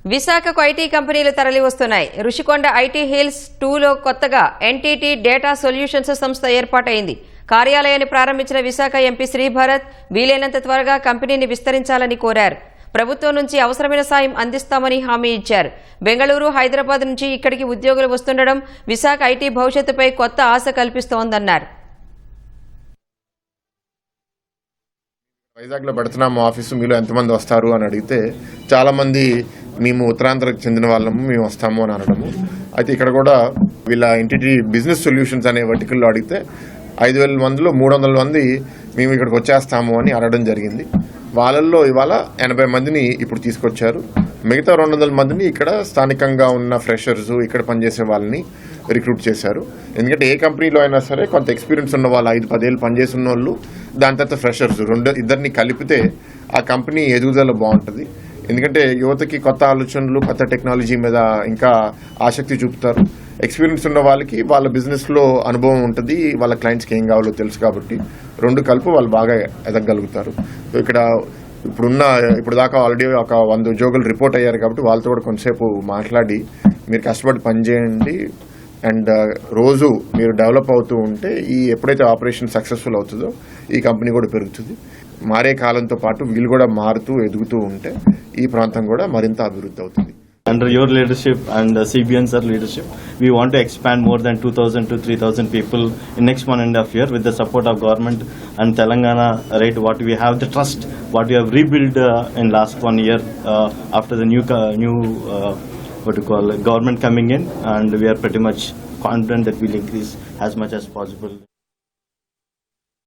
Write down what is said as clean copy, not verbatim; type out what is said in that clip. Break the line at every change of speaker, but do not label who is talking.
విశాఖకు ఐటీ కంపెనీలు తరలి వస్తున్నాయి. రుషికొండ ఐటీ హిల్స్ 2లో కొత్తగా ఎన్టీటీ డేటా సొల్యూషన్స్ సంస్థ ఏర్పాటైంది. కార్యాలయాన్ని ప్రారంభించిన విశాఖ ఎంపీ శ్రీభరత్ వీలైనంత త్వరగా కంపెనీని విస్తరించాలని కోరారు. ప్రభుత్వం నుంచి అవసరమైన సాయం అందిస్తామని హామీ ఇచ్చారు. బెంగళూరు, హైదరాబాద్ నుంచి ఇక్కడికి ఉద్యోగులు వస్తుండడం విశాఖ ఐటీ భవిష్యత్తుపై కొత్త ఆశ కల్పిస్తోందన్నారు.
వైజాగ్లో పెడుతున్నాము ఆఫీసు, మీలో ఎంతమంది వస్తారు అని అడిగితే చాలామంది మేము ఉత్తరాంధ్రకు చెందిన వాళ్ళము, మేము వస్తాము అని అనడము. అయితే ఇక్కడ కూడా వీళ్ళ ఎన్టీటీ బిజినెస్ సొల్యూషన్స్ అనే వర్టికల్లో అడిగితే 5,000 మందిలో 300 మంది మేము ఇక్కడికి వచ్చేస్తాము అని అనడం జరిగింది. వాళ్ళల్లో ఇవాళ 80 మందిని ఇప్పుడు తీసుకొచ్చారు. మిగతా 200 మందిని ఇక్కడ స్థానికంగా ఉన్న ఫ్రెషర్స్, ఇక్కడ పనిచేసే వాళ్ళని రిక్రూట్ చేశారు. ఎందుకంటే ఏ కంపెనీలో అయినా సరే కొంత ఎక్స్పీరియన్స్ ఉన్న వాళ్ళు 5-10 ఏళ్ళు పనిచేస్తున్న వాళ్ళు, దాని తర్వాత ఫ్రెషర్స్ ఇద్దరిని కలిపితే ఆ కంపెనీ ఎదుగుదల బాగుంటుంది. ఎందుకంటే యువతకి కొత్త ఆలోచనలు, కొత్త టెక్నాలజీ మీద ఇంకా ఆసక్తి చూపుతారు. ఎక్స్పీరియన్స్ ఉన్న వాళ్ళకి వాళ్ళ బిజినెస్లో అనుభవం ఉంటుంది, వాళ్ళ క్లయింట్స్కి ఏం కావాలో తెలుసు కాబట్టి రెండు కలిపి వాళ్ళు బాగా ఎదగలుగుతారు. ఇక్కడ ఇప్పుడు దాకా ఆల్రెడీ ఒక 100 ఉద్యోగులు రిపోర్ట్ అయ్యారు కాబట్టి వాళ్ళతో కూడా కొంతసేపు మాట్లాడి మీరు కష్టపడి పనిచేయండి అండ్ రోజు మీరు డెవలప్ అవుతూ ఉంటే ఎప్పుడైతే ఆపరేషన్ సక్సెస్ఫుల్ అవుతుందో ఈ కంపెనీ కూడా పెరుగుతుంది. మారే కాలంతో పాటు వీళ్ళు కూడా మారుతూ ఎదుగుతూ ఉంటే ఈ ప్రాంతం కూడా మరింత అభివృద్ధి అవుతుంది.
Under your leadership and CBN sir leadership, we want to expand more than 2,000 to 3,000 people in next 1.5 years with the support of government and Telangana. Right, what we have the trust, what we have rebuilt in last 1 year after the new government coming in, and we are pretty much confident that we'll increase as much as possible.